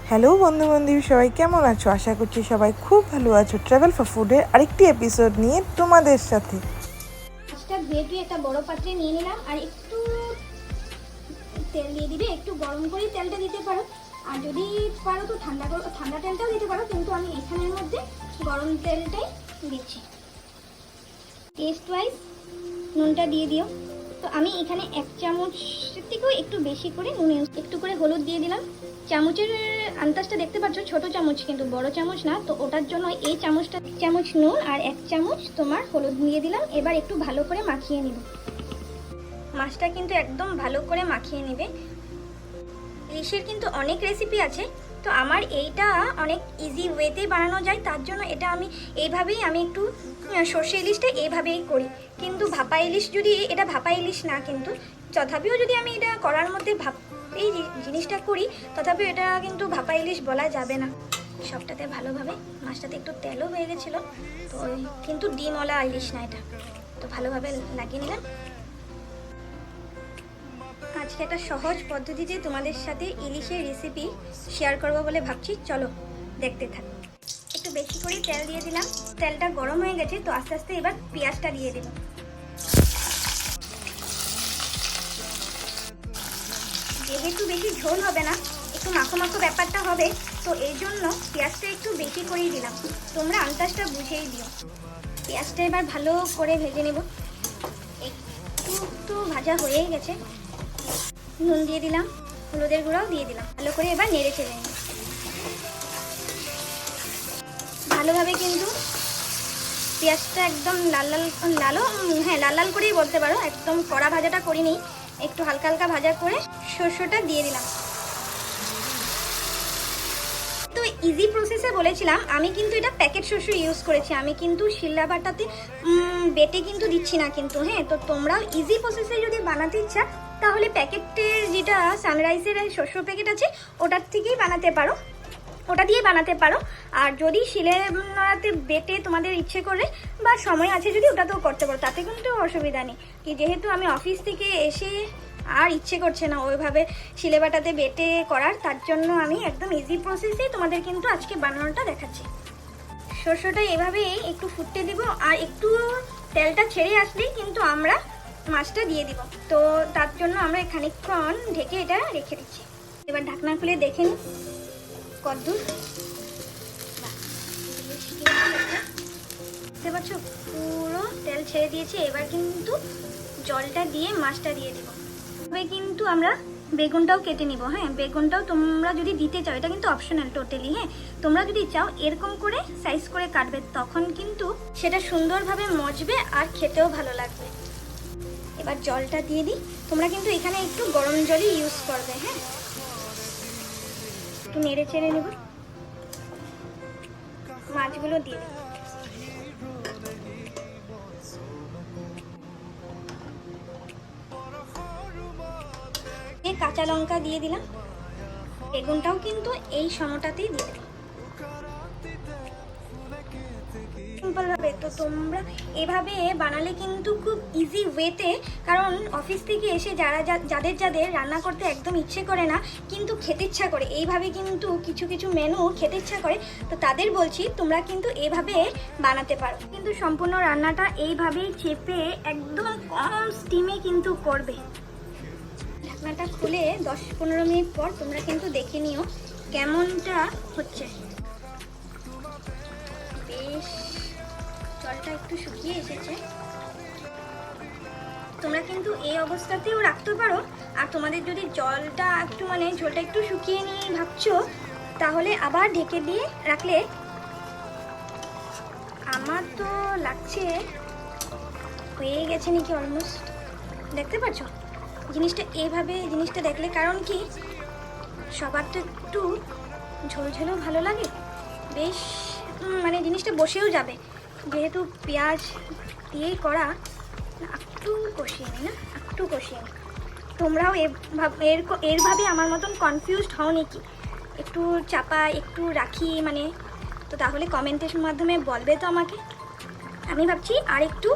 Hello বন্ধু বান্ধবী, সবাই কেমন আছো? আশা করছি সবাই খুব ভালো আছো। ট্রাভেল ফর ফুডের আরেকটি এপিসোড নিয়ে তোমাদের সাথে। মাছটা ধুয়ে একটা বড় পাত্রে নিয়ে নিলাম, আর একটু তেল দিয়ে দিবে। একটু গরম করে তেলটা দিতে পারো, আর যদি পারো তো ঠান্ডা তেলটাও দিতে পারো, কিন্তু আমি এখানের মধ্যে গরম তেলটাই দিচ্ছি। টেস্ট ওয়াইজ নুনটা দিয়ে দিও। তো আমি এখানে 1 চামচের থেকেও একটু বেশি করে নুন একটু করে হলুদ দিয়ে দিলাম। চামচের আন্দাজটা দেখতে পাচ্ছ, ছোট চামচ কিন্তু বড় চামচ না, তো ওটার জন্য এই চামচটা 1 চামচ নুন আর 1 চামচ তোমার হলুদ দিয়ে দিলাম। এবার একটু ভালো করে মাখিয়ে নিব। মাছটা কিন্তু একদম ভালো করে মাখিয়ে নেবে। ইলিশের কিন্তু অনেক রেসিপি আছে, তো আমার এইটা অনেক ইজি ওয়েতে বানানো যায়, তার জন্য এটা আমি এইভাবেই একটু সর্ষে ইলিশটা এইভাবেই করি। কিন্তু ভাপা ইলিশ যদি এটা ভাপা ইলিশ না, কিন্তু তথাপিও যদি আমি এটা করার মধ্যে এই জিনিসটা করি, তথাপিও এটা কিন্তু ভাপা ইলিশ বলা যাবে না। সবটাতে ভালোভাবে, মাছটাতে একটু তেলও হয়ে গেছিলো, তো কিন্তু ডিমওয়ালা ইলিশ না এটা, তো ভালোভাবে লাগিয়ে নিলাম। আজকে একটা সহজ পদ্ধতিতে তোমাদের সাথে ইলিশের রেসিপি শেয়ার করবো বলে ভাবছি, চলো দেখতে থাকো। একটু বেশি করে তেল দিয়ে দিলাম, তেলটা গরম হয়ে গেছে, তো আস্তে আস্তে এবার পেঁয়াজটা দিয়ে দিলাম। যেহেতু বেশি ঝোল হবে না, একটু মাখো মাখো ব্যাপারটা হবে, তো এই জন্য পেঁয়াজটা একটু বেশি করেই দিলাম। তোমরা আন্দাজটা বুঝেই দিও। পেঁয়াজটা এবার ভালো করে ভেজে নেব। একটু ভাজা হয়েই গেছে, নুন দিয়ে দিলাম, হলুদের গুঁড়াও দিয়ে দিলাম। ভালো করে এবার নেড়ে চেড়ে নিই ভালোভাবে। কিন্তু পেঁয়াজটা একদম লাল লাল করেই বলতে পারো, একদম কড়া ভাজাটা করিনি, একটু হালকা হালকা ভাজা করে সরষেটা দিয়ে দিলাম। তো ইজি প্রসেসে বলেছিলাম, আমি কিন্তু এটা প্যাকেট শস্য ইউজ করেছি, আমি কিন্তু শিলা বাটাতে বেটে কিন্তু দিচ্ছি না কিন্তু। হ্যাঁ, তো তোমরাও ইজি প্রসেসে যদি বানাতে ইচ্ছা, তাহলে প্যাকেটের যেটা সানরাইজের শস্য প্যাকেট আছে, ওটার থেকেই বানাতে পারো, ওটা দিয়ে বানাতে পারো। আর যদি শিলেতে বেটে তোমাদের ইচ্ছে করে বা সময় আছে যদি, ওটাতেও করতে পারো, তাতে কিন্তু অসুবিধা নেই। কি যেহেতু আমি অফিস থেকে এসে আর ইচ্ছে করছে না ওইভাবে শিলে বাটাতে বেটে করার, তার জন্য আমি একদম ইজি প্রসেসেই তোমাদের কিন্তু আজকে বানানোটা দেখাচ্ছি। শস্যটা এভাবে একটু ফুটতে দিব, আর একটু তেলটা ছেড়ে আসলেই কিন্তু আমরা মাছটা দিয়ে দিব। তো তার জন্য আমরা খানিকক্ষণ ঢেকে এটা রেখে দিচ্ছি। এবার ঢাকনা খুলে দেখে নিই কদ্দূর। দেখতে পাচ্ছ পুরো তেল ছেড়ে দিয়েছে। এবার কিন্তু জলটা দিয়ে মাছটা দিয়ে দিব। তবে কিন্তু আমরা বেগুনটাও কেটে নিব। হ্যাঁ, বেগুনটাও তোমরা যদি দিতে চাও, এটা কিন্তু অপশনাল টোটালি। হ্যাঁ, তোমরা যদি চাও এরকম করে সাইজ করে কাটবে, তখন কিন্তু সেটা সুন্দরভাবে মজবে আর খেতেও ভালো লাগবে। এবার জলটা দিয়ে দিই। তোমরা কিন্তু এখানে একটু গরম জলই ইউজ করবে। হ্যাঁ, একটু নেড়ে চেড়ে নেব, মাছগুলো দিয়ে দিই। কাঁচা লঙ্কা দিয়ে দিলাম। বেগুনটাও কিন্তু এই সমটাতেই দিয়ে দিলাম সিম্পল ভাবে। তো তোমরা এভাবে বানালে কিন্তু খুব ইজি ওয়েতে, কারণ অফিস থেকে এসে যাদের রান্না করতে একদম ইচ্ছে করে না, কিন্তু খেতে ইচ্ছা করে, এইভাবে কিন্তু কিছু মেনু খেতে ইচ্ছা করে, তো তাদের বলছি তোমরা কিন্তু এইভাবে বানাতে পারো। কিন্তু সম্পূর্ণ রান্নাটা এইভাবেই চেপে একদম কম স্টিমে কিন্তু করবে। ঢাকনাটা খুলে 10-15 মিনিট পর তোমরা কিন্তু দেখে নিও কেমনটা হচ্ছে। বেশ জলটা একটু শুকিয়ে এসেছে। তোমরা কিন্তু এই অবস্থাতেও রাখতে পারো, আর তোমাদের যদি জলটা একটু ঝোলটা একটু শুকিয়ে নিয়ে ভাবছো, তাহলে আবার ঢেকে দিয়ে রাখলে। আমার তো লাগছে হয়ে গেছে নাকি অলমোস্ট। দেখতে পাচ্ছ জিনিসটা এইভাবে, জিনিসটা দেখলে, কারণ কি সবার তো একটু ঝোলঝোলও ভালো লাগে, বেশ জিনিসটা বসেও যাবে, যেহেতু পেঁয়াজ দিয়েই করা। একটু কষিয়ে নিই, একটু কষিয়ে নিই। তোমরাও এরভাবে আমার মতন কনফিউজড হও নাকি, একটু চাপা একটু রাখি তো তাহলে কমেন্টের মাধ্যমে বলবে তো আমাকে। আমি ভাবছি আর একটু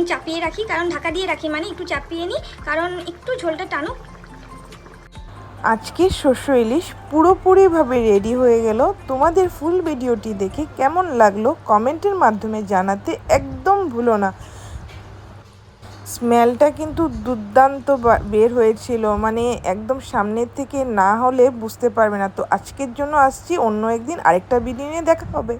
চাপিয়ে রাখি, কারণ ঢাকা দিয়ে রাখি একটু চাপিয়ে নিই, কারণ একটু ঝোলটা টানুক। আজকে শস্য ইলিশ পুরোপুরিভাবে রেডি হয়ে গেল। তোমাদের ফুল ভিডিওটি দেখে কেমন লাগলো কমেন্টের মাধ্যমে জানাতে একদম ভুলো না। স্মেলটা কিন্তু দুর্দান্ত বের হয়েছিল, মানে একদম সামনের থেকে না হলে বুঝতে পারবে না। তো আজকের জন্য আসছি, অন্য একদিন আরেকটা ভিডিও নিয়ে দেখা হবে।